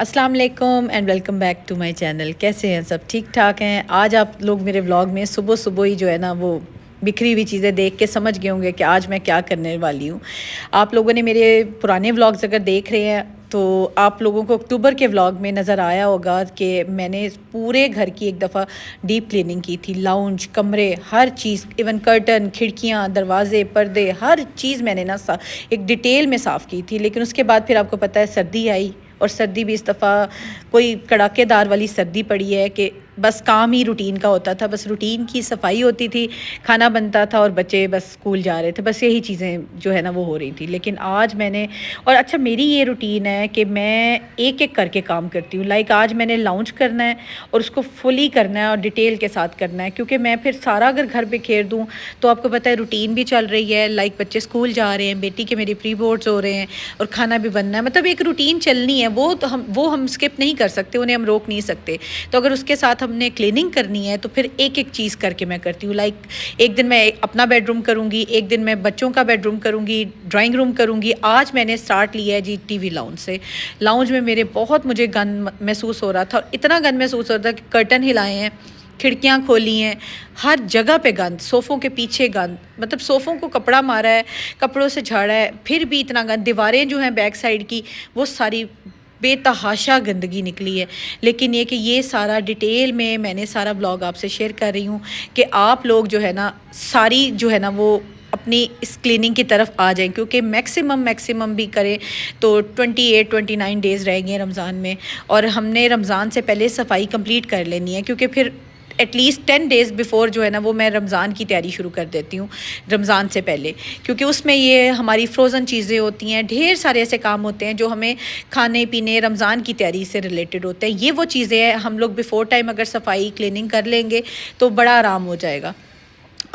अस्सलाम वालेकुम and welcome back to my channel. कैसे हैं सब? ठीक ठाक हैं। आज आप लोग मेरे व्लॉग में सुबह सुबह ही जो है ना वो बिखरी हुई चीज़ें देख के समझ गए होंगे कि आज मैं क्या करने वाली हूँ। आप लोगों ने मेरे पुराने व्लॉग्स अगर देख रहे हैं तो आप लोगों को अक्टूबर के व्लॉग में नज़र आया होगा कि मैंने पूरे घर की एक दफ़ा डीप क्लीनिंग की थी। लाउंज, कमरे, हर चीज़, इवन कर्टन, खिड़कियाँ, दरवाजे, पर्दे, हर चीज़ मैंने ना एक डिटेल में साफ़ की थी। लेकिन उसके बाद फिर आपको पता है सर्दी आई, और सर्दी भी इस दफ़ा कोई कड़ाकेदार वाली सर्दी पड़ी है कि बस काम ही रूटीन का होता था। बस रूटीन की सफाई होती थी, खाना बनता था और बच्चे बस स्कूल जा रहे थे। बस यही चीज़ें जो है ना वो हो रही थी। लेकिन आज मैंने और अच्छा मेरी ये रूटीन है कि मैं एक एक करके काम करती हूँ। लाइक आज मैंने लाउंज करना है और उसको फुली करना है और डिटेल के साथ करना है, क्योंकि मैं फिर सारा अगर घर पे खेर दूँ तो आपको पता है रूटीन भी चल रही है। लाइक बच्चे स्कूल जा रहे हैं, बेटी के मेरी प्री बोर्ड्स हो रहे हैं और खाना भी बनना है। मतलब एक रूटीन चलनी है, वो हम स्किप नहीं कर सकते, उन्हें हम रोक नहीं सकते। तो अगर उसके साथ हमने क्लीनिंग करनी है तो फिर एक एक चीज़ करके मैं करती हूँ। लाइक एक दिन मैं अपना बेडरूम करूँगी, एक दिन मैं बच्चों का बेडरूम करूँगी, ड्राइंग रूम करूँगी। आज मैंने स्टार्ट लिया है जी टीवी लाउंज से। लाउंज में मेरे बहुत मुझे गंद महसूस हो रहा था, इतना गंद महसूस हो रहा था कि कर्टन हिलाए हैं, खिड़कियाँ खोली हैं, हर जगह पे गंद, सोफ़ों के पीछे गंद, मतलब सोफ़ों को कपड़ा मारा है, कपड़ों से झाड़ा है, फिर भी इतना गंद। दीवारें जो हैं बैक साइड की वो सारी बेतहाशा गंदगी निकली है। लेकिन ये कि ये सारा डिटेल में मैंने सारा ब्लॉग आपसे शेयर कर रही हूँ कि आप लोग जो है ना सारी जो है ना वो अपनी इस क्लीनिंग की तरफ आ जाएं, क्योंकि मैक्सिमम भी करें तो 28-29 डेज़ रहेंगे रमज़ान में, और हमने रमज़ान से पहले सफाई कंप्लीट कर लेनी है, क्योंकि फिर एटलीस्ट 10 डेज़ बिफ़ोर जो है ना वो मैं रमज़ान की तैयारी शुरू कर देती हूँ रमज़ान से पहले। क्योंकि उसमें ये हमारी फ्रोज़न चीज़ें होती हैं, ढेर सारे ऐसे काम होते हैं जो हमें खाने पीने रमज़ान की तैयारी से रिलेटेड होते हैं। ये वो चीज़ें हैं, हम लोग बिफ़ोर टाइम अगर सफाई क्लीनिंग कर लेंगे तो बड़ा आराम हो जाएगा।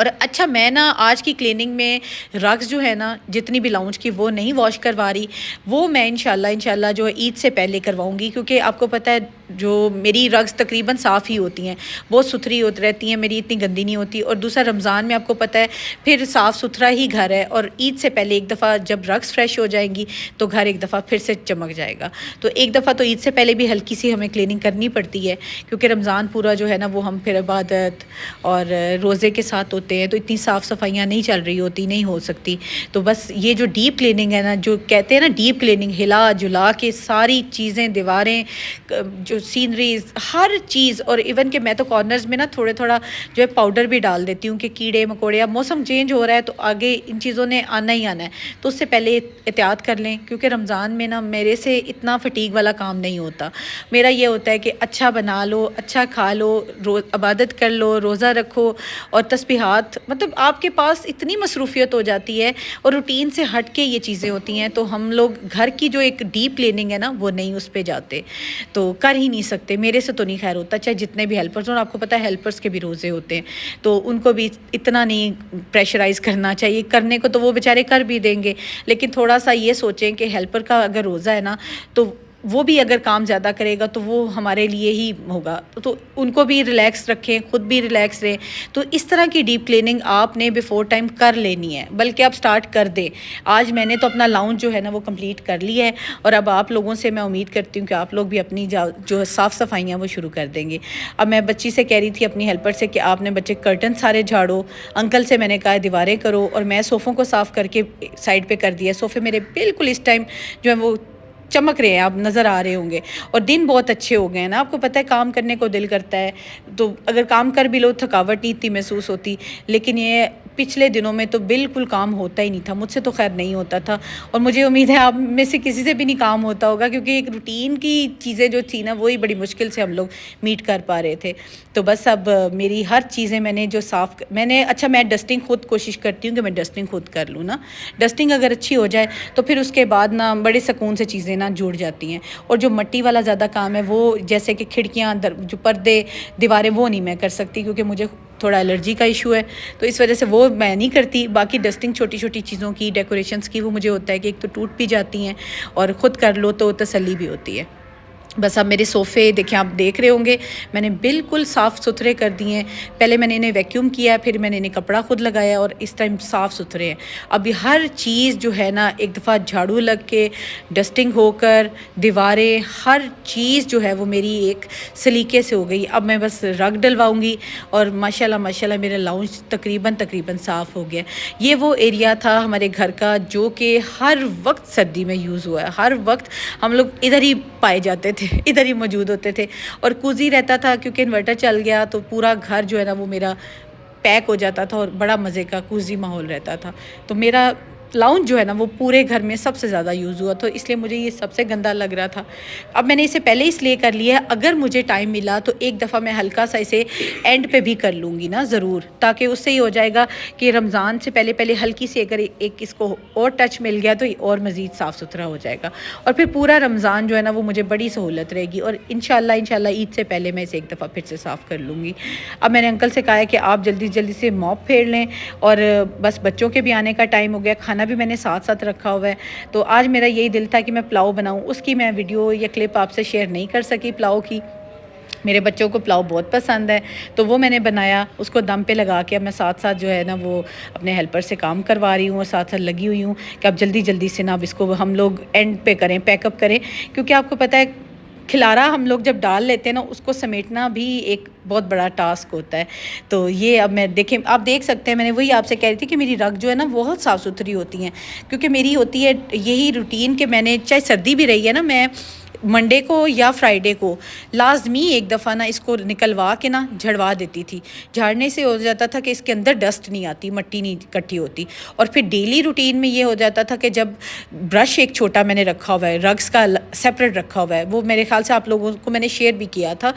और अच्छा मैं ना आज की क्लीनिंग में रग्स जो है ना जितनी भी लाउंज की वो नहीं वॉश करवा रही, वो मैं इंशाल्लाह जो ईद से पहले करवाऊंगी। क्योंकि आपको पता है जो मेरी रग्स तकरीबन साफ़ ही होती हैं, बहुत सुथरी होती रहती हैं, मेरी इतनी गंदी नहीं होती। और दूसरा रमज़ान में आपको पता है फिर साफ़ सुथरा ही घर है, और ईद से पहले एक दफ़ा जब रग्स फ्रेश हो जाएंगी तो घर एक दफ़ा फिर से चमक जाएगा। तो एक दफ़ा तो ईद से पहले भी हल्की सी हमें क्लीनिंग करनी पड़ती है, क्योंकि रमज़ान पूरा जो है ना वो हम फिर इबादत और रोज़े के साथ होते हैं, तो इतनी साफ़ सफाइयाँ नहीं चल रही होती, नहीं हो सकती। तो बस ये जो डीप क्लीनिंग है ना, जो कहते हैं ना डीप क्लीनिंग, हिला जुला के सारी चीज़ें, दीवारें, जो सीनरीज, हर चीज़, और इवन कि मैं तो कॉर्नर्स में ना थोड़ा जो है पाउडर भी डाल देती हूँ कि कीड़े मकोड़े, अब मौसम चेंज हो रहा है तो आगे इन चीज़ों ने आना ही आना है, तो उससे पहले एहतियात कर लें। क्योंकि रमज़ान में ना मेरे से इतना फटीग वाला काम नहीं होता। मेरा ये होता है कि अच्छा बना लो, अच्छा खा लो, इबादत कर लो, रोज़ा रखो, और तस्बीहात, मतलब आपके पास इतनी मसरूफ़ियत हो जाती है और रूटीन से हट के ये चीज़ें होती हैं, तो हम लोग घर की जो एक डीप क्लीनिंग है ना वो नहीं उस पे जाते, तो कर ही नहीं सकते। मेरे से तो नहीं खैर होता, चाहे जितने भी हेल्पर्स, और आपको पता है हेल्पर्स के भी रोज़े होते हैं, तो उनको भी इतना नहीं प्रेशराइज़ करना चाहिए। करने को तो वो बेचारे कर भी देंगे, लेकिन थोड़ा सा ये सोचें कि हेल्पर का अगर रोज़ा है ना तो वो भी अगर काम ज़्यादा करेगा तो वो हमारे लिए ही होगा, तो उनको भी रिलैक्स रखें, ख़ुद भी रिलैक्स रहें। तो इस तरह की डीप क्लीनिंग आपने बिफ़ोर टाइम कर लेनी है, बल्कि आप स्टार्ट कर दें। आज मैंने तो अपना लाउंज जो है ना वो कंप्लीट कर लिया है, और अब आप लोगों से मैं उम्मीद करती हूँ कि आप लोग भी अपनी जो साफ़ सफाइयाँ वो शुरू कर देंगे। अब मैं बच्ची से कह रही थी, अपनी हेल्पर से, कि आपने बच्चे कर्टन सारे झाड़ो। अंकल से मैंने कहा दीवारें करो, और मैं सोफ़ों को साफ़ करके साइड पर कर दिया। सोफ़े मेरे बिल्कुल इस टाइम जो है वो चमक रहे हैं, आप नज़र आ रहे होंगे, और दिन बहुत अच्छे हो गए हैं ना। आपको पता है काम करने को दिल करता है, तो अगर काम कर भी लो थकावट नहीं इतनी महसूस होती। लेकिन ये पिछले दिनों में तो बिल्कुल काम होता ही नहीं था, मुझसे तो खैर नहीं होता था, और मुझे उम्मीद है आप में से किसी से भी नहीं काम होता होगा, क्योंकि एक रूटीन की चीज़ें जो थी ना वही बड़ी मुश्किल से हम लोग मीट कर पा रहे थे। तो बस अब मेरी हर चीज़ें मैंने जो अच्छा मैं डस्टिंग खुद कोशिश करती हूँ कि मैं डस्टिंग खुद कर लूँ ना। डस्टिंग अगर अच्छी हो जाए तो फिर उसके बाद ना बड़े सुकून से चीज़ें ना जुड़ जाती हैं। और जो मिट्टी वाला ज़्यादा काम है वो, जैसे कि खिड़कियाँ, जो पर्दे, दीवारें, वो नहीं मैं कर सकती, क्योंकि मुझे थोड़ा एलर्जी का इशू है, तो इस वजह से वो मैं नहीं करती। बाकी डस्टिंग छोटी छोटी चीज़ों की, डेकोरेशंस की, वो मुझे होता है कि एक तो टूट भी जाती हैं और ख़ुद कर लो तो तसल्ली भी होती है। बस अब मेरे सोफ़े देखिए, आप देख रहे होंगे मैंने बिल्कुल साफ़ सुथरे कर दिए हैं। पहले मैंने इन्हें वैक्यूम किया, फिर मैंने इन्हें कपड़ा खुद लगाया और इस टाइम साफ़ सुथरे हैं। अभी हर चीज़ जो है ना एक दफ़ा झाड़ू लग के, डस्टिंग होकर, दीवारें, हर चीज़ जो है वो मेरी एक सलीके से हो गई। अब मैं बस रग डलवाऊँगी और माशाल्लाह माशाल्लाह मेरा लाउंज तकरीबन साफ़ हो गया। ये वो एरिया था हमारे घर का जो कि हर वक्त सर्दी में यूज़ हुआ है। हर वक्त हम लोग इधर ही पाए जाते थे, इधर ही मौजूद होते थे और कूज़ी रहता था क्योंकि इन्वर्टर चल गया तो पूरा घर जो है ना वो मेरा पैक हो जाता था और बड़ा मज़े का कूज़ी माहौल रहता था। तो मेरा लाउंज जो है ना वो पूरे घर में सबसे ज़्यादा यूज़ हुआ, तो इसलिए मुझे ये सबसे गंदा लग रहा था। अब मैंने इसे पहले इसलिए कर लिया है, अगर मुझे टाइम मिला तो एक दफ़ा मैं हल्का सा इसे एंड पे भी कर लूँगी ना ज़रूर, ताकि उससे ये हो जाएगा कि रमज़ान से पहले पहले हल्की सी अगर एक इसको और टच मिल गया तो ये और मज़ीद साफ़ सुथरा हो जाएगा और फिर पूरा रमज़ान जो है ना वो मुझे बड़ी सहूलत रहेगी और इंशाल्लाह ईद से पहले मैं इसे एक दफ़ा फिर से साफ़ कर लूँगी। अब मैंने अंकल से कहा है कि आप जल्दी जल्दी से मॉप फेर लें और बस बच्चों के भी आने का टाइम हो गया, खाना भी मैंने साथ साथ रखा हुआ है। तो आज मेरा यही दिल था कि मैं पुलाव बनाऊं, उसकी मैं वीडियो या क्लिप आपसे शेयर नहीं कर सकी पुलाव की। मेरे बच्चों को पुलाव बहुत पसंद है तो वो मैंने बनाया, उसको दम पे लगा के अब मैं साथ साथ जो है ना वो अपने हेल्पर से काम करवा रही हूँ और साथ साथ लगी हुई हूँ कि अब जल्दी जल्दी से ना अब इसको हम लोग एंड पे करें, पैकअप करें, क्योंकि आपको पता है खिलारा हम लोग जब डाल लेते हैं ना उसको समेटना भी एक बहुत बड़ा टास्क होता है। तो ये अब मैं देखें, आप देख सकते हैं, मैंने वही आपसे कह रही थी कि मेरी रग जो है ना बहुत साफ़ सुथरी होती हैं, क्योंकि मेरी होती है यही रूटीन कि मैंने चाहे सर्दी भी रही है ना, मैं मंडे को या फ्राइडे को लाजमी एक दफ़ा ना इसको निकलवा के ना झड़वा देती थी। झाड़ने से हो जाता था कि इसके अंदर डस्ट नहीं आती, मिट्टी नहीं इकट्ठी होती और फिर डेली रूटीन में ये हो जाता था कि जब ब्रश एक छोटा मैंने रखा हुआ है, रग्स का सेपरेट रखा हुआ है, वो मेरे ख्याल से आप लोगों को मैंने शेयर भी किया था,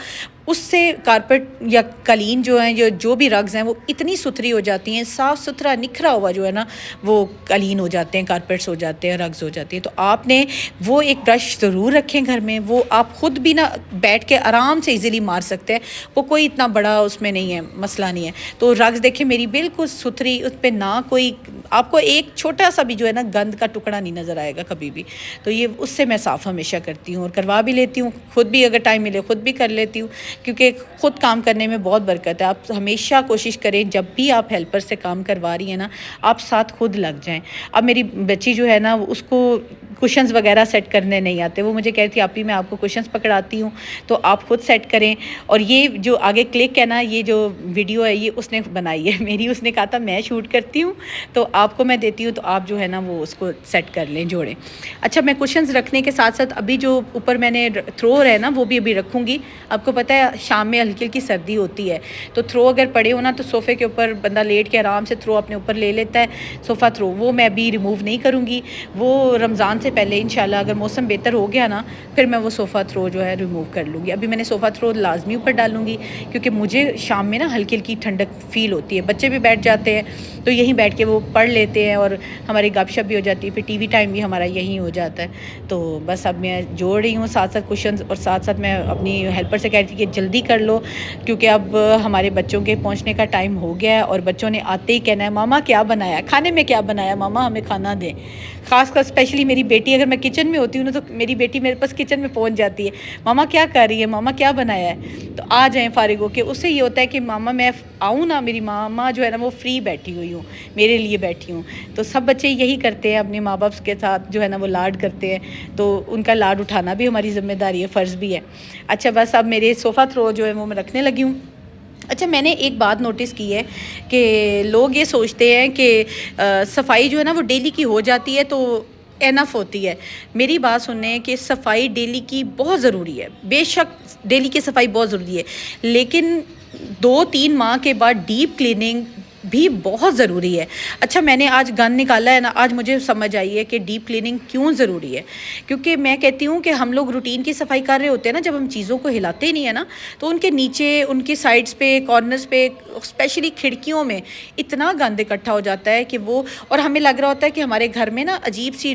उससे कारपेट या कालीन जो हैं, जो भी रग्स हैं वो इतनी सुथरी हो जाती हैं, साफ़ सुथरा निखरा हुआ जो है ना वो कालीन हो जाते हैं, कारपेट्स हो जाते हैं, रग्स हो जाती हैं। तो आपने वो एक ब्रश ज़रूर रखें घर में, वो आप ख़ुद भी ना बैठ के आराम से इजीली मार सकते हैं, वो कोई इतना बड़ा उसमें नहीं है, मसला नहीं है। तो रग्स देखें मेरी बिल्कुल सुथरी, उस पर ना कोई आपको एक छोटा सा भी जो है ना गंद का टुकड़ा नहीं नज़र आएगा कभी भी। तो ये उससे मैं साफ़ हमेशा करती हूँ और करवा भी लेती हूँ, ख़ुद भी अगर टाइम मिले ख़ुद भी कर लेती हूँ, क्योंकि ख़ुद काम करने में बहुत बरकत है। आप हमेशा कोशिश करें जब भी आप हेल्पर से काम करवा रही हैं ना, आप साथ खुद लग जाएं। अब मेरी बच्ची जो है ना उसको कुशन्स वगैरह सेट करने नहीं आते, वो मुझे कह रही थी आप ही मैं आपको कुशन्स पकड़ाती हूँ तो आप खुद सेट करें। और ये जो आगे क्लिक है ना, ये जो वीडियो है ये उसने बनाई है मेरी, उसने कहा था मैं शूट करती हूँ तो आपको मैं देती हूँ, तो आप जो है ना वो उसको सेट कर लें, जोड़ें। अच्छा, मैं कुशन्स रखने के साथ साथ अभी जो ऊपर मैंने थ्रोअर है ना वो भी अभी रखूँगी। आपको पता है शाम में हल्की हल्की सर्दी होती है तो थ्रो अगर पड़े हो ना तो सोफ़े के ऊपर बंदा लेट के आराम से थ्रो अपने ऊपर ले लेता है, सोफ़ा थ्रो वो मैं अभी रिमूव नहीं करूँगी, वो रमज़ान से पहले इंशाल्लाह अगर मौसम बेहतर हो गया ना फिर मैं वो सोफ़ा थ्रो जो है रिमूव कर लूँगी। अभी मैंने सोफ़ा थ्रो लाजमी ऊपर डालूँगी क्योंकि मुझे शाम में ना हल्की हल्की ठंडक फ़ील होती है, बच्चे भी बैठ जाते हैं तो यहीं बैठ के वो पढ़ लेते हैं और हमारी गपशप भी हो जाती है, फिर टीवी टाइम भी हमारा यहीं हो जाता है। तो बस अब मैं जोड़ रही हूँ साथ साथ कुशन्स और साथ साथ मैं अपनी हेल्पर से कह रही थी कि जल्दी कर लो क्योंकि अब हमारे बच्चों के पहुँचने का टाइम हो गया है और बच्चों ने आते ही कहना है मामा क्या बनाया, खाने में क्या बनाया, मामा हमें खाना दें। ख़ासकर स्पेशली मेरी बेटी, अगर मैं किचन में होती हूँ ना तो मेरी बेटी मेरे पास किचन में पहुँच जाती है, मामा क्या कर रही है, मामा क्या बनाया है। तो आ जाएँ फ़ारिग होके, उससे ये होता है कि मामा मैं आऊँ ना, मेरी मामा जो है ना वो फ्री बैठी हुई हूँ, मेरे लिए बैठी हूँ। तो सब बच्चे यही करते हैं, अपने माँ बाप के साथ जो है ना वो लाड करते हैं, तो उनका लाड उठाना भी हमारी ज़िम्मेदारी है, फ़र्ज़ भी है। अच्छा, बस अब मेरे सोफ़ा थ्रो जो है वो मैं रखने लगी हूँ। अच्छा, मैंने एक बात नोटिस की है कि लोग ये सोचते हैं कि सफाई जो है ना वो डेली की हो जाती है तो एनफ होती है। मेरी बात सुनने कि सफाई डेली की बहुत ज़रूरी है, बेशक डेली की सफाई बहुत ज़रूरी है, लेकिन 2-3 माह के बाद डीप क्लीनिंग भी बहुत ज़रूरी है। अच्छा, मैंने आज गन निकाला है ना, आज मुझे समझ आई है कि डीप क्लीनिंग क्यों ज़रूरी है, क्योंकि मैं कहती हूँ कि हम लोग रूटीन की सफाई कर रहे होते हैं ना, जब हम चीज़ों को हिलाते ही नहीं है ना तो उनके नीचे, उनके साइड्स पे, कॉर्नर्स पे, स्पेशली खिड़कियों में इतना गंद इकट्ठा हो जाता है कि वो, और हमें लग रहा होता है कि हमारे घर में ना अजीब सी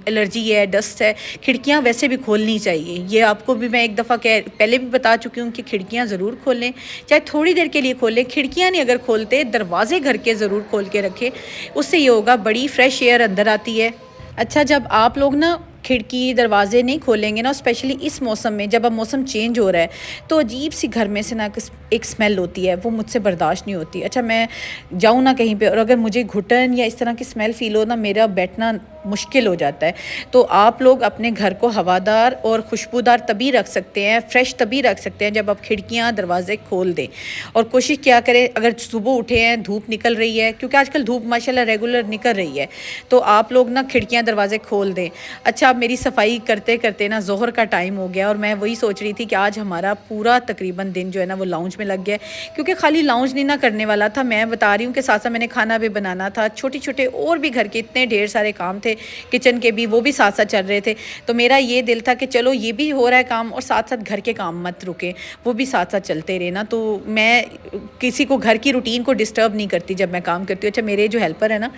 एलर्जी है, डस्ट है। खिड़कियाँ वैसे भी खोलनी चाहिए, ये आपको भी मैं एक दफ़ा पहले भी बता चुकी हूँ कि खिड़कियाँ ज़रूर खोलें, चाहे थोड़ी देर के लिए खोलें। खिड़कियाँ नहीं अगर खोलते, दरवाजे घर के ज़रूर खोल के रखें, उससे ये होगा बड़ी फ्रेश एयर अंदर आती है। अच्छा, जब आप लोग ना खिड़की दरवाजे नहीं खोलेंगे ना, स्पेशली इस मौसम में जब अब मौसम चेंज हो रहा है, तो अजीब सी घर में से ना एक स्मेल होती है, वो मुझसे बर्दाश्त नहीं होती। अच्छा, मैं जाऊँ ना कहीं पे और अगर मुझे घुटन या इस तरह की स्मेल फ़ील हो ना, मेरा बैठना मुश्किल हो जाता है। तो आप लोग अपने घर को हवादार और खुशबूदार तभी रख सकते हैं, फ्रेश तभी रख सकते हैं जब आप खिड़कियाँ दरवाजे खोल दें। और कोशिश क्या करें, अगर सुबह उठे हैं, धूप निकल रही है, क्योंकि आजकल धूप माशाल्लाह रेगुलर निकल रही है, तो आप लोग ना खिड़कियाँ दरवाजे खोल दें। अच्छा, अब मेरी सफाई करते करते ना ज़ोहर का टाइम हो गया और मैं वही सोच रही थी कि आज हमारा पूरा तकरीबन दिन जो है ना वो लाउंज में लग गया, क्योंकि खाली लाउंज नहीं ना करने वाला था, मैं बता रही हूँ कि साथ साथ मैंने खाना भी बनाना था, छोटे छोटे और भी घर के इतने ढेर सारे काम थे किचन के भी, वो भी साथ साथ चल रहे थे। तो मेरा ये दिल था कि चलो ये भी हो रहा है काम और साथ साथ घर के काम मत रुके, वो भी साथ साथ चलते रहे ना। तो मैं किसी को घर की रूटीन को डिस्टर्ब नहीं करती जब मैं काम करती हूँ। अच्छा, मेरे जो हेल्पर है ना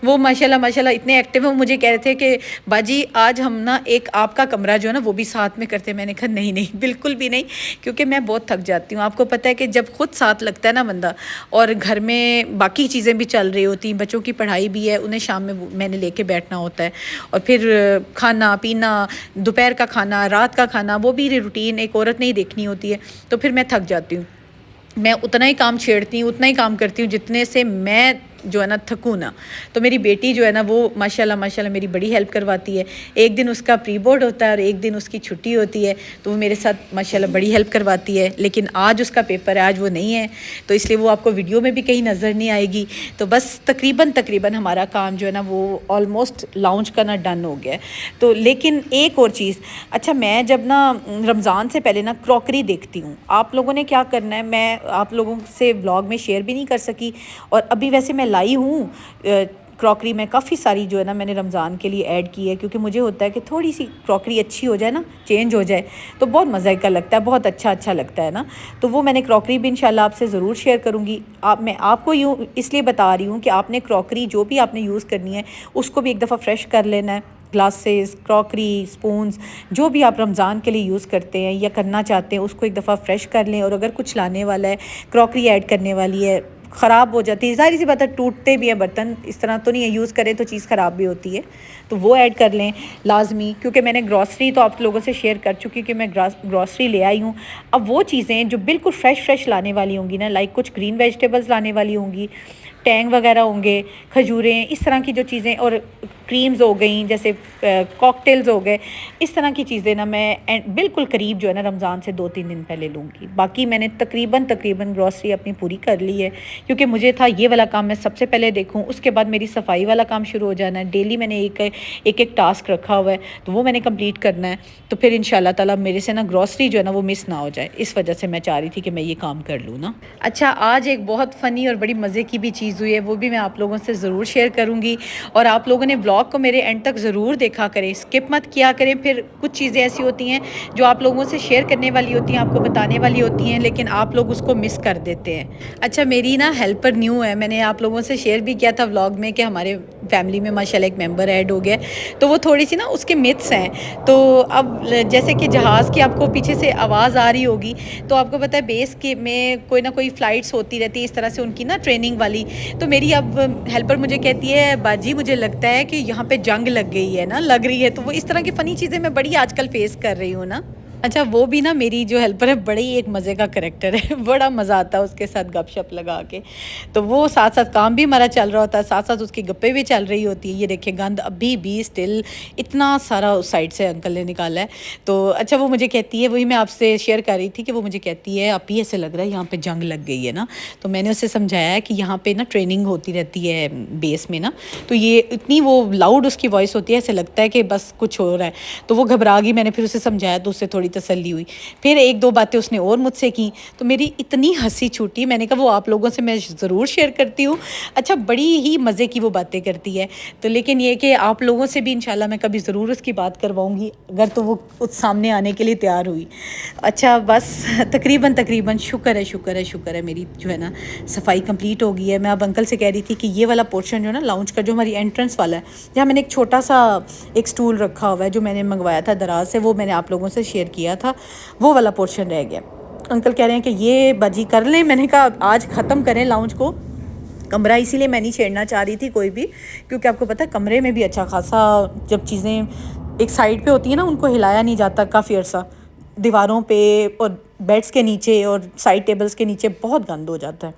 वो माशाल्लाह माशाल्लाह इतने एक्टिव हैं, वो मुझे कह रहे थे कि बाजी आज हम ना एक आपका कमरा जो है ना वो भी साथ में करते हैं। मैंने कहा नहीं नहीं, बिल्कुल भी नहीं, क्योंकि मैं बहुत थक जाती हूँ। आपको पता है कि जब खुद साथ लगता है ना बंदा और घर में बाकी चीज़ें भी चल रही होती हैं, बच्चों की पढ़ाई भी है, उन्हें शाम में मैंने लेके बैठना होता है, और फिर खाना पीना, दोपहर का खाना, रात का खाना, वो भी रूटीन एक औरत ने ही देखनी होती है, तो फिर मैं थक जाती हूँ। मैं उतना ही काम छेड़ती हूँ, उतना ही काम करती हूँ जितने से मैं जो है ना थकूँ ना। तो मेरी बेटी जो है ना वो माशाल्लाह माशाल्लाह मेरी बड़ी हेल्प करवाती है। एक दिन उसका प्री बोर्ड होता है और एक दिन उसकी छुट्टी होती है, तो वो मेरे साथ माशाल्लाह बड़ी हेल्प करवाती है। लेकिन आज उसका पेपर है, आज वो नहीं है, तो इसलिए वो आपको वीडियो में भी कहीं नज़र नहीं आएगी। तो बस तकरीबन हमारा काम जो है ना वो ऑलमोस्ट लाउंज का ना डन हो गया है। तो लेकिन एक और चीज़, अच्छा मैं जब ना रमज़ान से पहले ना क्रॉकरी देखती हूँ, आप लोगों ने क्या करना है, मैं आप लोगों से व्लॉग में शेयर भी नहीं कर सकी, और अभी वैसे मैं लाई हूँ क्रॉकरी में काफ़ी सारी जो है ना मैंने रमज़ान के लिए ऐड की है, क्योंकि मुझे होता है कि थोड़ी सी क्रॉकरी अच्छी हो जाए ना, चेंज हो जाए, तो बहुत मज़े का लगता है, बहुत अच्छा लगता है ना। तो वो मैंने क्रॉकरी भी इंशाल्लाह आपसे ज़रूर शेयर करूँगी। मैं आपको यूँ इसलिए बता रही हूँ कि आपने क्रॉकरी जो भी आपने यूज़ करनी है उसको भी एक दफ़ा फ्रेश कर लेना है। ग्लासेस, क्रॉकरी, स्पून्स, जो भी आप रमज़ान के लिए यूज़ करते हैं या करना चाहते हैं उसको एक दफ़ा फ्रेश कर लें। और अगर कुछ लाने वाला है, क्रॉकरी ऐड करने वाली है, ख़राब हो जाती है, ज़ाहिर सी बात है टूटते भी हैं बर्तन, इस तरह तो नहीं है, यूज़ करें तो चीज़ ख़राब भी होती है, तो वो ऐड कर लें लाजमी। क्योंकि मैंने ग्रॉसरी तो आप लोगों से शेयर कर चुकी कि मैं ग्रॉसरी ले आई हूँ। अब वो चीज़ें जो बिल्कुल फ्रेश लाने वाली होंगी ना, लाइक कुछ ग्रीन वेजिटेबल्स लाने वाली होंगी, टैंग वगैरह होंगे, खजूरें, इस तरह की जो चीज़ें, और क्रीम्स हो गई, जैसे कॉकटेल्स हो गए, इस तरह की चीज़ें ना मैं बिल्कुल करीब जो है ना रमज़ान से 2-3 दिन पहले लूँगी। बाकी मैंने तकरीबन ग्रॉसरी अपनी पूरी कर ली है, क्योंकि मुझे था ये वाला काम मैं सबसे पहले देखूँ, उसके बाद मेरी सफाई वाला काम शुरू हो जाना है। डेली मैंने एक टास्क रखा हुआ है, तो वो मैंने कंप्लीट करना है। तो फिर इंशाल्लाह ताला मेरे से ना ग्रॉसरी जो है ना वो मिस ना हो जाए, इस वजह से मैं चाह रही थी कि मैं ये काम कर लूँ ना। अच्छा, आज एक बहुत फ़नी और बड़ी मज़े की भी चीज़ हुई है, वो भी मैं आप लोगों से ज़रूर शेयर करूँगी। और आप लोगों ने ब्लॉग को मेरे एंड तक ज़रूर देखा करें, स्किप मत किया करें। फिर कुछ चीज़ें ऐसी होती हैं जो आप लोगों से शेयर करने वाली होती हैं, आपको बताने वाली होती हैं, लेकिन आप लोग उसको मिस कर देते हैं। अच्छा, मेरी ना हेल्पर न्यू है, मैंने आप लोगों से शेयर भी किया था व्लॉग में कि हमारे फैमिली में माशाल्लाह एक मेंबर ऐड हो गया, तो वो थोड़ी सी ना उसके मिथ्स हैं। तो अब जैसे कि जहाज़ की आपको पीछे से आवाज़ आ रही होगी, तो आपको पता है बेस के में कोई ना कोई फ़्लाइट्स होती रहती है इस तरह से, उनकी ना ट्रेनिंग वाली। तो मेरी अब हेल्पर मुझे कहती है, बाजी मुझे लगता है कि यहाँ पे जंग लग गई है ना, लग रही है। तो वो इस तरह की फ़नी चीज़ें मैं बड़ी आजकल फेस कर रही हूँ ना। अच्छा, वो भी ना मेरी जो हेल्पर है बड़ी एक मज़े का करैक्टर है बड़ा मज़ा आता है उसके साथ गपशप लगा के। तो वो साथ साथ काम भी हमारा चल रहा होता है, साथ साथ उसकी गप्पें भी चल रही होती है। ये देखिए गंद अभी भी स्टिल इतना सारा उस साइड से अंकल ने निकाला है। तो अच्छा, वो मुझे कहती है, वही मैं आपसे शेयर कर रही थी कि वो मुझे कहती है आप ही ऐसे लग रहा है यहाँ पे जंग लग गई है ना। तो मैंने उससे समझाया कि यहाँ पे ना ट्रेनिंग होती रहती है बेस में ना, तो ये इतनी वो लाउड उसकी वॉइस होती है, ऐसे लगता है कि बस कुछ हो रहा है। तो वो घबरा गई, मैंने फिर उसे समझाया तो उससे थोड़ी तसल्ली हुई। फिर 1-2 बातें उसने और मुझसे की, तो मेरी इतनी हंसी छूटी, मैंने कहा वो आप लोगों से मैं ज़रूर शेयर करती हूँ। अच्छा, बड़ी ही मज़े की वो बातें करती है। तो लेकिन ये कि आप लोगों से भी इंशाल्लाह मैं कभी ज़रूर उसकी बात करवाऊँगी, अगर तो वो उस सामने आने के लिए तैयार हुई। अच्छा, बस तकरीबन शुक्र है मेरी जो है ना सफाई कंप्लीट हो गई है। मैं अब अंकल से कह रही थी कि ये वाला पोर्शन जो है ना लाउंज का, जो हमारी एंट्रेंस वाला है, जहाँ मैंने एक छोटा सा एक स्टूल रखा हुआ है जो मैंने मंगवाया था दराज से, वो मैंने आप लोगों से शेयर किया था, वो वाला पोर्शन रह गया। अंकल कह रहे हैं कि ये बाजी कर लें। मैंने कहा आज ख़त्म करें लाउंज को, कमरा इसीलिए मैं नहीं छेड़ना चाह रही थी कोई भी, क्योंकि आपको पता है कमरे में भी अच्छा खासा जब चीज़ें एक साइड पे होती है ना, उनको हिलाया नहीं जाता काफ़ी अर्सा, दीवारों पे और बेड्स के नीचे और साइड टेबल्स के नीचे बहुत गंद हो जाता है,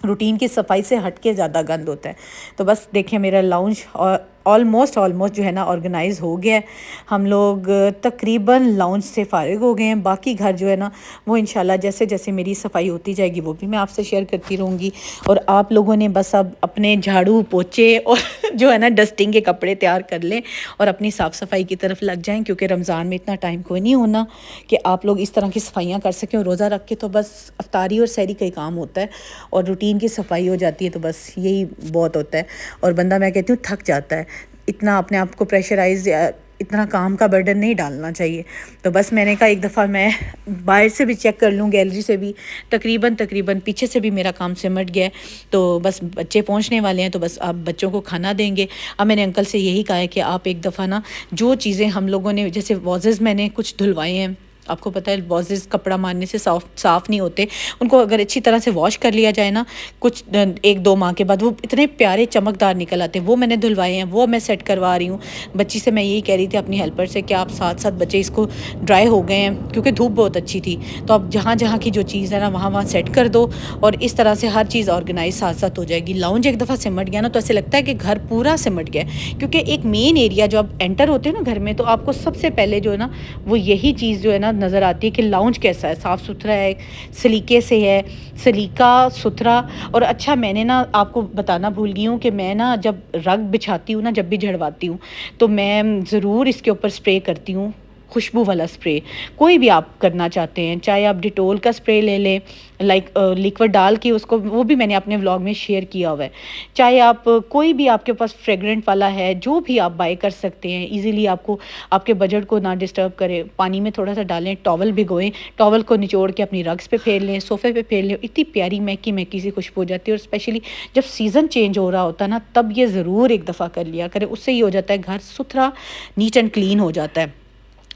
रूटीन की सफाई से हट के ज़्यादा गंद होता है। तो बस देखिए मेरा लाउंज और ऑलमोस्ट जो है ना ऑर्गेनाइज हो गया है। हम लोग तकरीबन लाउंज से फ़ारिग हो गए हैं। बाकी घर जो है ना वो इंशाल्लाह जैसे जैसे मेरी सफाई होती जाएगी वो भी मैं आपसे शेयर करती रहूँगी। और आप लोगों ने बस अब अपने झाड़ू पोछे और जो है ना डस्टिंग के कपड़े तैयार कर लें और अपनी साफ़ सफाई की तरफ लग जाएँ, क्योंकि रमज़ान में इतना टाइम कोई नहीं होना कि आप लोग इस तरह की सफाइयाँ कर सकें। और रोज़ा रख के तो बस अफ्तारी और सहरी का ही काम होता है और रूटीन की सफाई हो जाती है, तो बस यही बहुत होता है। और बंदा, मैं कहती हूँ, थक जाता है। इतना अपने आप को प्रेशराइज या इतना काम का बर्डन नहीं डालना चाहिए। तो बस मैंने कहा एक दफ़ा मैं बाहर से भी चेक कर लूँ, गैलरी से भी, तकरीबन पीछे से भी मेरा काम सिमट गया है। तो बस बच्चे पहुंचने वाले हैं, तो बस आप बच्चों को खाना देंगे। अब मैंने अंकल से यही कहा है कि आप एक दफ़ा ना जो चीज़ें हम लोगों ने, जैसे वॉजेस मैंने कुछ धुलवाए हैं, आपको पता है वॉजेस कपड़ा मारने से साफ़ नहीं होते, उनको अगर अच्छी तरह से वॉश कर लिया जाए ना, कुछ 1-2 माह के बाद वो इतने प्यारे चमकदार निकल आते हैं। वो मैंने धुलवाए हैं, वो मैं सेट करवा रही हूँ। बच्ची से मैं यही कह रही थी अपनी हेल्पर से कि आप साथ साथ बच्चे इसको ड्राई हो गए हैं क्योंकि धूप बहुत अच्छी थी, तो अब जहाँ जहाँ की जो चीज़ है ना वहाँ वहाँ सेट कर दो और इस तरह से हर चीज़ ऑर्गेनाइज साथ साथ हो जाएगी। लाउंज एक दफ़ा सिमट गया ना तो ऐसे लगता है कि घर पूरा सिमट गया, क्योंकि एक मेन एरिया जो आप एंटर होते हैं ना घर में, तो आपको सबसे पहले जो है ना वो यही चीज़ जो है ना नज़र आती है कि लाउंज कैसा है, साफ़ सुथरा है, सलीके से है, सलीका सुथरा। और अच्छा, मैंने ना आपको बताना भूल गई हूँ कि मैं ना जब रग बिछाती हूँ ना, जब भी झड़वाती हूँ, तो मैं ज़रूर इसके ऊपर स्प्रे करती हूँ, खुशबू वाला स्प्रे। कोई भी आप करना चाहते हैं, चाहे आप डिटोल का स्प्रे ले लें, लाइक लिक्विड डाल के उसको, वो भी मैंने अपने व्लॉग में शेयर किया हुआ है। चाहे आप कोई भी आपके पास फ्रेगरेंट वाला है, जो भी आप बाय कर सकते हैं इजीली, आपको आपके बजट को ना डिस्टर्ब करे। पानी में थोड़ा सा डालें, टॉवल भिगोएं, टॉवल को निचोड़ के अपनी रग्स पे फेर लें, सोफ़े पे फेर लें, इतनी प्यारी महकी महकी सी खुशबू हो जाती है। और स्पेशली जब सीज़न चेंज हो रहा होता है ना, तब ये ज़रूर एक दफ़ा कर लिया करें, उससे ये हो जाता है घर सुथरा, नीट एंड क्लीन हो जाता है।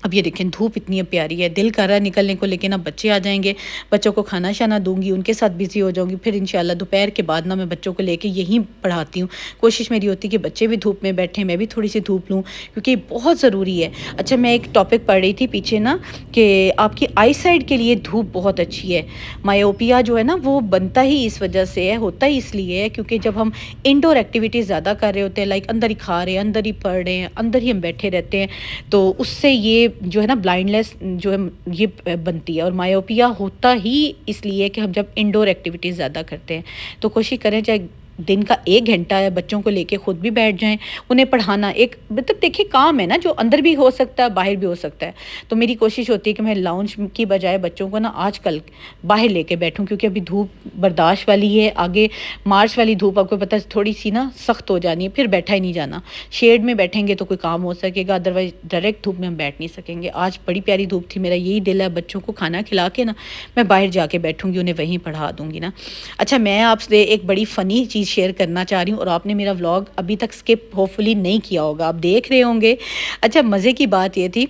अब ये देखें धूप इतनी प्यारी है, दिल कर रहा है निकलने को, लेकिन अब बच्चे आ जाएंगे, बच्चों को खाना शाना दूंगी, उनके साथ बिज़ी हो जाऊंगी। फिर इंशाल्लाह दोपहर के बाद ना मैं बच्चों को लेके यहीं पढ़ाती हूँ। कोशिश मेरी होती है कि बच्चे भी धूप में बैठें, मैं भी थोड़ी सी धूप लूँ, क्योंकि बहुत ज़रूरी है। अच्छा, मैं एक टॉपिक पढ़ रही थी पीछे ना कि आपकी आई साइड के लिए धूप बहुत अच्छी है। मायोपिया जो है ना वो बनता ही इस वजह से है, होता ही इसलिए है क्योंकि जब हम इंडोर एक्टिविटीज़ ज़्यादा कर रहे होते हैं, लाइक अंदर ही खा रहे हैं, अंदर ही पढ़ रहे हैं, अंदर ही हम बैठे रहते हैं, तो उससे ये जो है ना ब्लाइंडनेस जो है ये बनती है। और मायोपिया होता ही इसलिए कि हम जब इंडोर एक्टिविटीज़ ज़्यादा करते हैं। तो कोशिश करें चाहे दिन का 1 घंटा है, बच्चों को लेके खुद भी बैठ जाएं, उन्हें पढ़ाना एक मतलब देखिए काम है ना, जो अंदर भी हो सकता है बाहर भी हो सकता है। तो मेरी कोशिश होती है कि मैं लाउंज की बजाय बच्चों को ना आजकल बाहर लेके बैठूं, क्योंकि अभी धूप बर्दाश्त वाली है, आगे मार्च वाली धूप आपको पता है थोड़ी सी ना सख्त हो जानी है, फिर बैठा ही नहीं जाना। शेड में बैठेंगे तो कोई काम हो सकेगा, अदरवाइज डायरेक्ट धूप में हम बैठ नहीं सकेंगे। आज बड़ी प्यारी धूप थी, मेरा यही दिल है बच्चों को खाना खिला के ना मैं बाहर जाके बैठूंगी, उन्हें वहीं पढ़ा दूंगी ना। अच्छा, मैं आपसे एक बड़ी फ़नी चीज़ शेयर करना चाह रही हूँ, और आपने मेरा व्लॉग अभी तक स्किप होपफुली नहीं किया होगा, आप देख रहे होंगे। अच्छा, मज़े की बात ये थी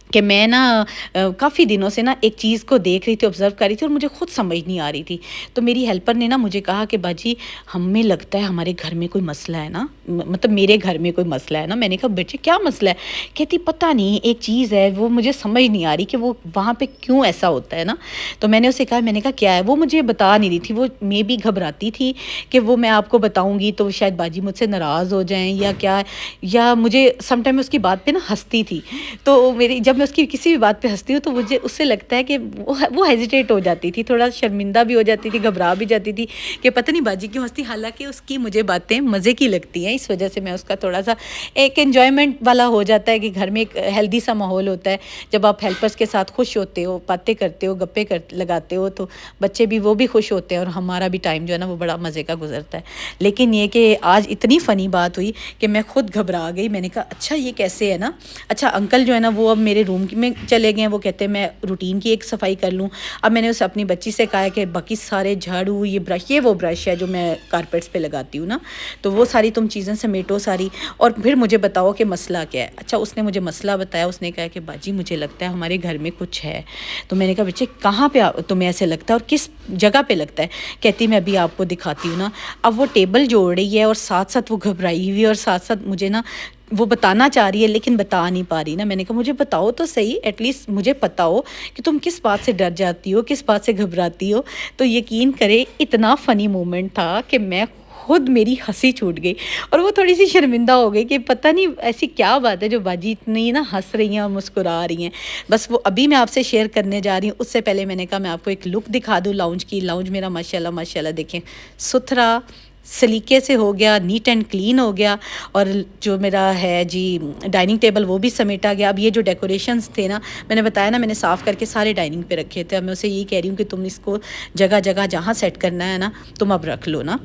कि मैं ना काफ़ी दिनों से ना एक चीज़ को देख रही थी, ऑब्ज़र्व कर रही थी, और मुझे खुद समझ नहीं आ रही थी। तो मेरी हेल्पर ने ना मुझे कहा कि बाजी, हमें लगता है हमारे घर में कोई मसला है ना, मतलब मेरे घर में कोई मसला है ना। मैंने कहा बेटे क्या मसला है? कहती पता नहीं, एक चीज़ है वो मुझे समझ नहीं आ रही कि वो वहाँ पे क्यों ऐसा होता है ना। तो मैंने उसे कहा, मैंने कहा क्या है? वो मुझे बता नहीं रही थी, वो मे भी घबराती थी कि वो मैं आपको बताऊँगी तो शायद बाजी मुझसे नाराज़ हो जाएँ या क्या, या मुझे समटाइम उसकी बात पर ना हँसती थी। तो मेरी जब मैं उसकी किसी भी बात पे हँसती हूँ तो मुझे उससे लगता है कि वो हेजिटेट हो जाती थी, थोड़ा शर्मिंदा भी हो जाती थी, घबरा भी जाती थी कि पता नहीं बाजी क्यों हँसती, हालांकि उसकी मुझे बातें मज़े की लगती हैं। इस वजह से मैं उसका थोड़ा सा एक एन्जॉयमेंट वाला हो जाता है कि घर में एक हेल्दी सा माहौल होता है। जब आप हेल्पर्स के साथ खुश होते हो, बातें करते हो, गप्पे लगाते हो, तो बच्चे भी वो भी खुश होते हैं और हमारा भी टाइम जो है ना वो बड़ा मज़े का गुजरता है। लेकिन ये कि आज इतनी फ़नी बात हुई कि मैं खुद घबरा गई। मैंने कहा अच्छा ये कैसे है ना। अच्छा, अंकल जो है ना वो अब मेरे रूम में चले गए हैं, वो कहते हैं मैं रूटीन की एक सफाई कर लूँ। अब मैंने उस अपनी बच्ची से कहा है कि बाकी सारे झाड़ू, ये ब्रश, ये वो ब्रश है जो मैं कारपेट्स पे लगाती हूँ ना, तो वो सारी तुम चीज़ें समेटो सारी, और फिर मुझे बताओ कि मसला क्या है। अच्छा, उसने मुझे मसला बताया, उसने कहा कि बाजी मुझे लगता है हमारे घर में कुछ है। तो मैंने कहा बच्चे कहाँ पे तुम्हें ऐसे लगता है और किस जगह पे लगता है? कहती मैं अभी आपको दिखाती हूँ ना। अब वो टेबल जोड़ रही है और साथ साथ वो घबराई हुई है और साथ साथ मुझे ना वो बताना चाह रही है लेकिन बता नहीं पा रही ना। मैंने कहा मुझे बताओ तो सही, एटलीस्ट मुझे पता हो कि तुम किस बात से डर जाती हो, किस बात से घबराती हो। तो यकीन करे इतना फ़नी मोमेंट था कि मैं खुद, मेरी हंसी छूट गई और वो थोड़ी सी शर्मिंदा हो गई कि पता नहीं ऐसी क्या बात है जो बाजी इतनी ना हंस रही हैं और मुस्कुरा रही हैं। बस वो अभी मैं आपसे शेयर करने जा रही हूँ, उससे पहले मैंने कहा मैं आपको एक लुक दिखा दूँ लाउंज की। लाउंज मेरा माशाल्लाह माशाल्लाह देखें, सुथरा सलीके से हो गया, नीट एंड क्लीन हो गया। और जो मेरा है जी डाइनिंग टेबल वो भी समेटा गया। अब ये जो डेकोरेशंस थे ना, मैंने बताया ना, मैंने साफ़ करके सारे डाइनिंग पे रखे थे। अब मैं उसे यही कह रही हूँ कि तुम इसको जगह जगह जहाँ सेट करना है ना, तुम अब रख लो ना।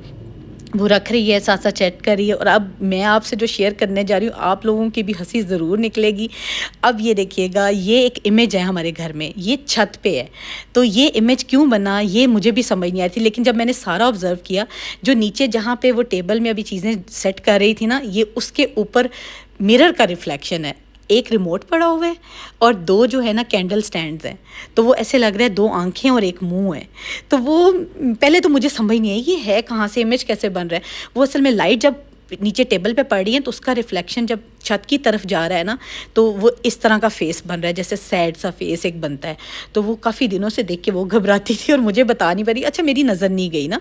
वो रख रही है, साथ साथ चैट कर रही है। और अब मैं आपसे जो शेयर करने जा रही हूँ, आप लोगों की भी हंसी ज़रूर निकलेगी। अब ये देखिएगा, ये एक इमेज है हमारे घर में, ये छत पे है। तो ये इमेज क्यों बना ये मुझे भी समझ नहीं आई थी, लेकिन जब मैंने सारा ऑब्ज़र्व किया, जो नीचे जहाँ पे वो टेबल में अभी चीज़ें सेट कर रही थी ना, ये उसके ऊपर मिरर का रिफ्लेक्शन है। एक रिमोट पड़ा हुआ है और दो जो है ना कैंडल स्टैंड्स हैं। तो वो ऐसे लग रहा है दो आंखें और एक मुंह है। तो वो पहले तो मुझे समझ नहीं आई ये है कहाँ से, इमेज कैसे बन रहा है। वो असल में लाइट जब नीचे टेबल पे पड़ रही है तो उसका रिफ्लेक्शन जब छत की तरफ जा रहा है ना, तो वो इस तरह का फेस बन रहा है, जैसे सैड सा फेस एक बनता है। तो वो काफ़ी दिनों से देख के वो घबराती थी और मुझे बता नहीं पा रही। अच्छा मेरी नज़र नहीं गई ना।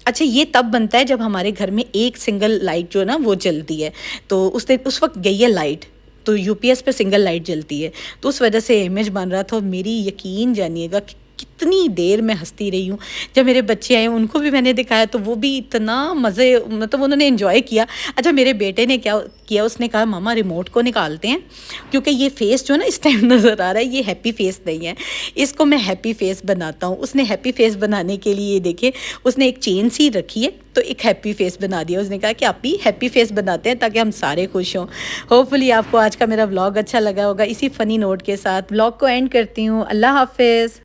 अच्छा ये तब बनता है जब हमारे घर में एक सिंगल लाइट जो है ना वो जलती है। तो उस वक्त गई है लाइट, तो यूपीएस पे सिंगल लाइट जलती है, तो उस वजह से इमेज बन रहा था। और मेरी यकीन जानिएगा कि कितनी देर मैं हंसती रही हूँ। जब मेरे बच्चे आए उनको भी मैंने दिखाया तो वो भी इतना मज़े, मतलब उन्होंने एंजॉय किया। अच्छा मेरे बेटे ने क्या किया, उसने कहा मामा रिमोट को निकालते हैं, क्योंकि ये फेस जो ना इस टाइम नज़र आ रहा है ये हैप्पी फेस नहीं है, इसको मैं हैप्पी फेस बनाता हूँ। उसने हैप्पी फेस बनाने के लिए देखे, उसने एक चेन सी रखी है तो एक हैप्पी फेस बना दिया। उसने कहा कि आप भी हैप्पी फेस बनाते हैं ताकि हम सारे खुश हों। होपफुली आपको आज का मेरा व्लॉग अच्छा लगा होगा। इसी फ़नी नोट के साथ व्लॉग को एंड करती हूँ। अल्लाह हाफिज़।